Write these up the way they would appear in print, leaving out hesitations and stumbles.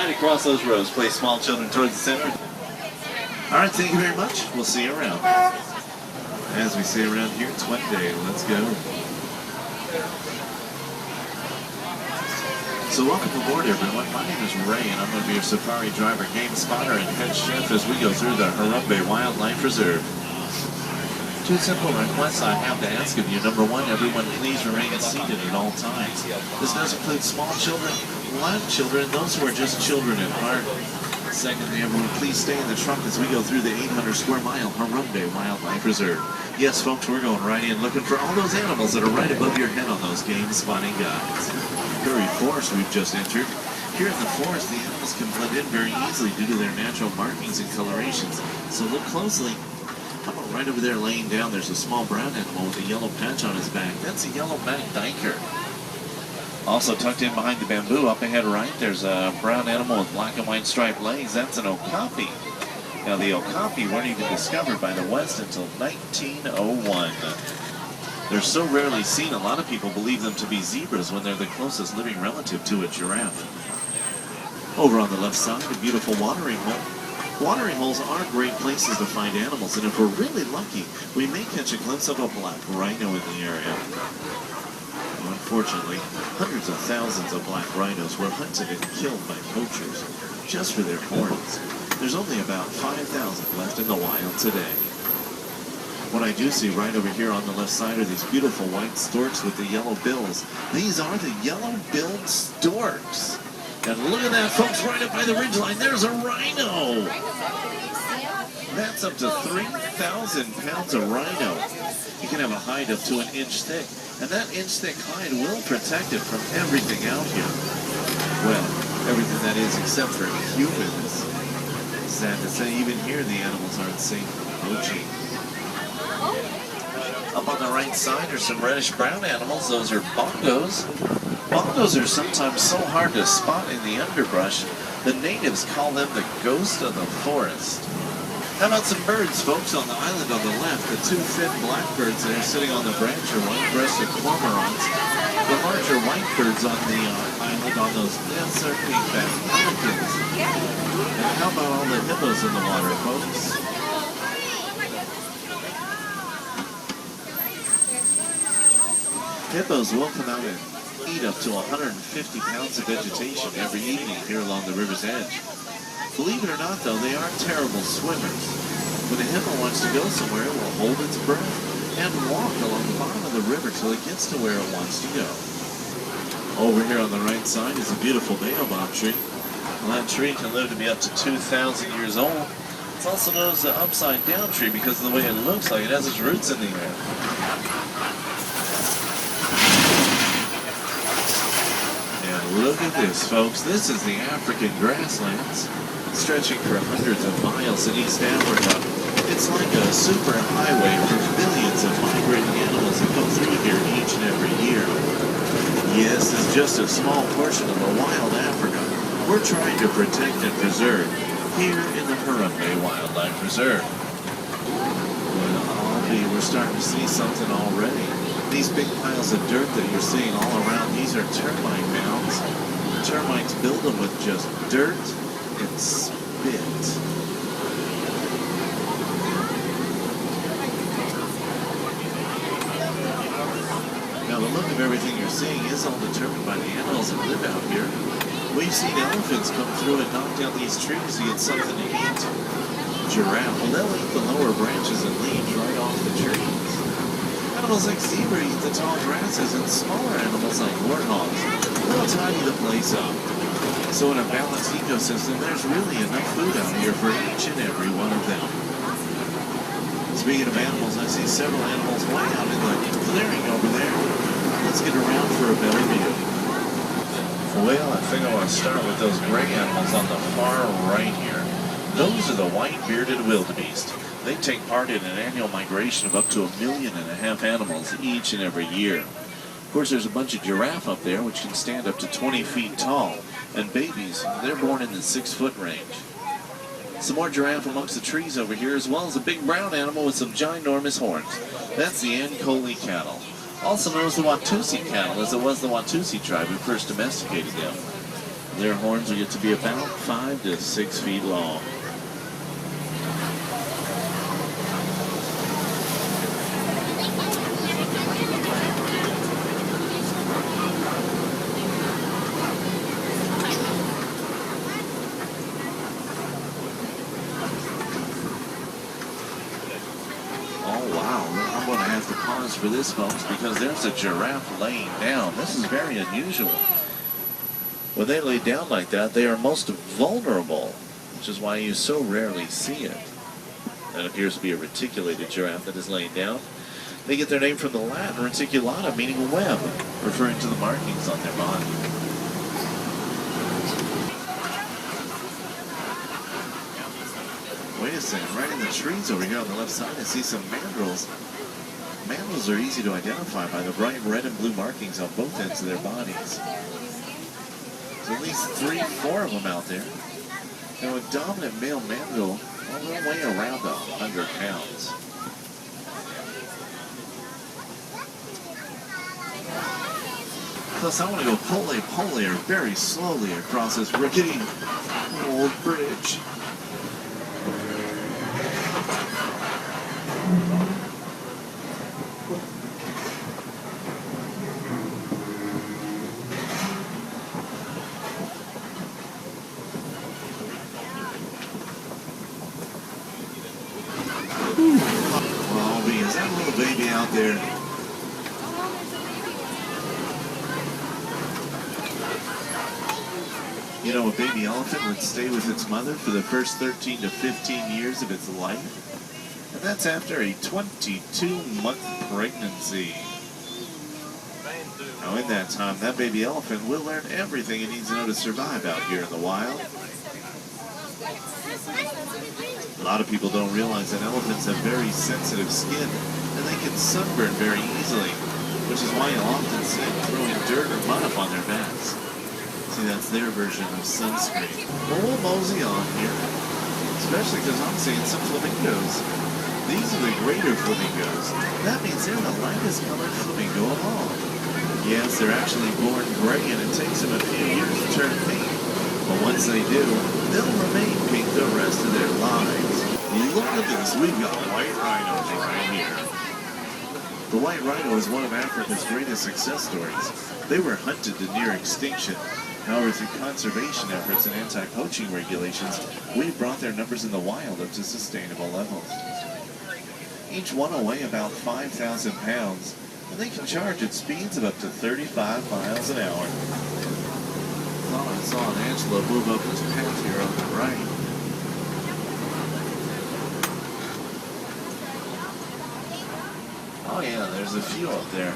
right across those rows. Place small children towards the center. All right, thank you very much. We'll see you around. As we say around here, it's Wednesday. Let's go. So welcome aboard, everyone. My name is Ray, and I'm going to be your safari driver, game spotter, and head chef as we go through the Harambe Wildlife Reserve. Two simple requests I have to ask of you. Number one, everyone please remain seated at all times. This does include small children, live children, those who are just children at heart. Secondly, everyone please stay in the trunk as we go through the 800 square mile Harambe Wildlife Reserve. Yes, folks, we're going right in looking for all those animals that are right above your head on those game spotting guides. Prairie forest we've just entered. Here in the forest, the animals can blend in very easily due to their natural markings and colorations. So look closely. How about right over there laying down, there's a small brown animal with a yellow patch on his back. That's a yellow-backed duiker. Also tucked in behind the bamboo up ahead right, there's a brown animal with black and white striped legs. That's an okapi. Now the okapi weren't even discovered by the West until 1901. They're so rarely seen, a lot of people believe them to be zebras when they're the closest living relative to a giraffe. Over on the left side, a beautiful watering hole. Watering holes are great places to find animals, and if we're really lucky, we may catch a glimpse of a black rhino in the area. Unfortunately, hundreds of thousands of black rhinos were hunted and killed by poachers just for their horns. There's only about 5,000 left in the wild today. What I do see right over here on the left side are these beautiful white storks with the yellow bills. These are the yellow-billed storks. And look at that, folks, right up by the ridgeline. There's a rhino. That's up to 3,000 pounds of rhino. You can have a hide up to an inch thick. And that inch-thick hide will protect it from everything out here. Well, everything that is except for humans. Sad to say, even here the animals aren't safe from poaching. Up on the right side are some reddish-brown animals. Those are bongos. Bongos are sometimes so hard to spot in the underbrush, the natives call them the ghost of the forest. How about some birds, folks, on the island on the left? The two thin blackbirds that are sitting on the branch are white-breasted cormorants. The larger white birds on the island on those nets are pink-backed pelicans. And how about all the hippos in the water, folks? Hippos will come out and eat up to 150 pounds of vegetation every evening here along the river's edge. Believe it or not, though, they are terrible swimmers. When a hippo wants to go somewhere, it will hold its breath and walk along the bottom of the river till it gets to where it wants to go. Over here on the right side is a beautiful baobab tree. Well, that tree can live to be up to 2,000 years old. It's also known as the upside-down tree because of the way it looks like it has its roots in the air. Look at this, folks. This is the African Grasslands, stretching for hundreds of miles in East Africa. It's like a super highway for billions of migrating animals that come through here each and every year. Yes, it's just a small portion of the wild Africa we're trying to protect and preserve here in the Harambe Wildlife Reserve. Well, we're starting to see something already. These big piles of dirt that you're seeing all around, these are termite mounds. Termites build them with just dirt and spit. Now the look of everything you're seeing is all determined by the animals that live out here. We've seen elephants come through and knock down these trees to get something to eat. Giraffe, well, they'll eat the lower branches and leaves right off the trees. Animals like zebra eat the tall grasses, and smaller animals like warthogs will tidy the place up. So in a balanced ecosystem, there's really enough food out here for each and every one of them. Speaking of animals, I see several animals way out in the clearing over there. Let's get around for a better view. Well, I think I want to start with those gray animals on the far right here. Those are the white-bearded wildebeest. They take part in an annual migration of up to 1.5 million animals each and every year. Of course, there's a bunch of giraffe up there which can stand up to 20 feet tall, and babies, they're born in the 6-foot range. Some more giraffe amongst the trees over here, as well as a big brown animal with some ginormous horns. That's the Ankole cattle, also known as the Watusi cattle, as it was the Watusi tribe who first domesticated them. Their horns will get to be about 5 to 6 feet long. For this, folks, because there's a giraffe laying down. This is very unusual. When they lay down like that, they are most vulnerable, which is why you so rarely see it. That appears to be a reticulated giraffe that is laying down. They get their name from the Latin reticulata, meaning web, referring to the markings on their body. Wait a second, right in the trees over here on the left side, I see some mandrills. Mammals are easy to identify by the bright red and blue markings on both ends of their bodies. There's at least 3 or 4 of them out there. Now a dominant male mandrill, well, they'll weigh around 100 pounds. Plus I want to go pole-pole or very slowly across this rickety old bridge. Is that little baby out there? You know, a baby elephant would stay with its mother for the first 13 to 15 years of its life. And that's after a 22-month pregnancy. Now in that time, that baby elephant will learn everything it needs to know to survive out here in the wild. A lot of people don't realize that elephants have very sensitive skin, and they can sunburn very easily, which is why you'll often see them throwing dirt or mud up on their backs. See, that's their version of sunscreen. Well, we'll mosey on here, especially because I'm seeing some flamingos. These are the greater flamingos. That means they're the lightest colored flamingo of all. Yes, they're actually born gray, and it takes them a few years to turn pink. But once they do, they'll remain pink the rest of their lives. Look at this, we've got white rhinos right here. The white rhino is one of Africa's greatest success stories. They were hunted to near extinction. However, through conservation efforts and anti-poaching regulations, we've brought their numbers in the wild up to sustainable levels. Each one will weigh about 5,000 pounds, and they can charge at speeds of up to 35 miles an hour. I saw an antelope move up this path here on the right. Oh yeah, there's a few up there.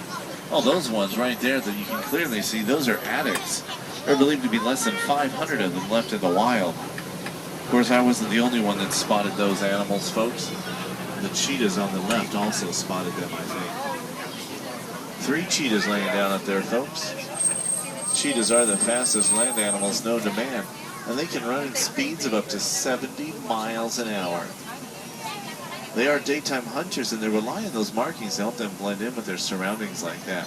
Oh, those ones right there that you can clearly see, those are addax. There are believed to be less than 500 of them left in the wild. Of course, I wasn't the only one that spotted those animals, folks. The cheetahs on the left also spotted them, I think. 3 cheetahs laying down up there, folks. Cheetahs are the fastest land animals known to man, and they can run at speeds of up to 70 miles an hour. They are daytime hunters, and they rely on those markings to help them blend in with their surroundings like that.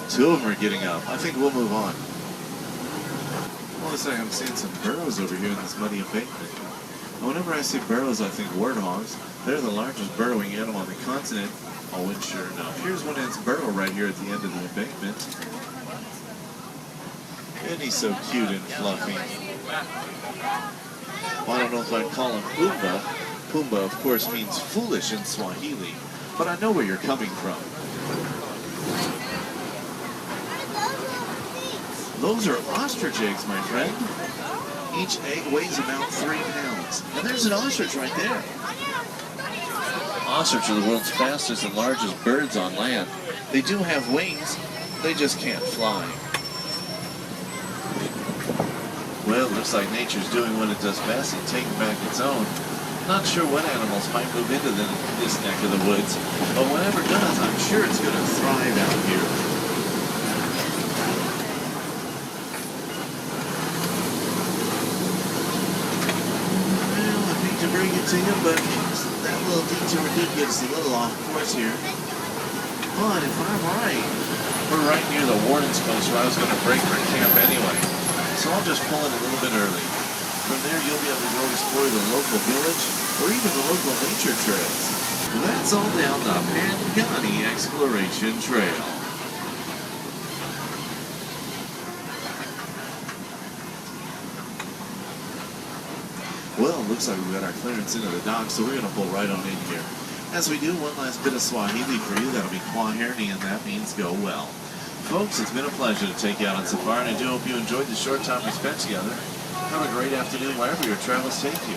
2 of them are getting up. I think we'll move on. Well, looks like I'm seeing some burrows over here in this muddy embankment. And whenever I see burrows, I think warthogs. They're the largest burrowing animal on the continent. Oh, and sure enough, here's one of its burrow right here at the end of the embankment. And he's so cute and fluffy. Well, I don't know if I'd call him Pumbaa. Pumbaa, of course, means foolish in Swahili, but I know where you're coming from. Those are ostrich eggs, my friend. Each egg weighs about 3 pounds. And there's an ostrich right there. Ostrich are the world's fastest and largest birds on land. They do have wings, they just can't fly. Well, it looks like nature's doing what it does best and taking back its own. Not sure what animals might move into this neck of the woods, but whatever does, I'm sure it's going to thrive out here. Well, I hate to bring it to you, but that little detour did get us a little off course here. But if I'm right, we're right near the warden's post where I was going to break for camp anyway. so I'll just pull in a little bit early. From there, you'll be able to go explore the local village or even the local nature trails. That's all down the Pangani Exploration Trail. Well, it looks like we've got our clearance into the dock, so we're going to pull right on in here. As we do, one last bit of Swahili for you. That'll be Kwaheri, and that means go well. Folks, it's been a pleasure to take you out on safari, and I do hope you enjoyed the short time we spent together. Have a great afternoon wherever your travels take you.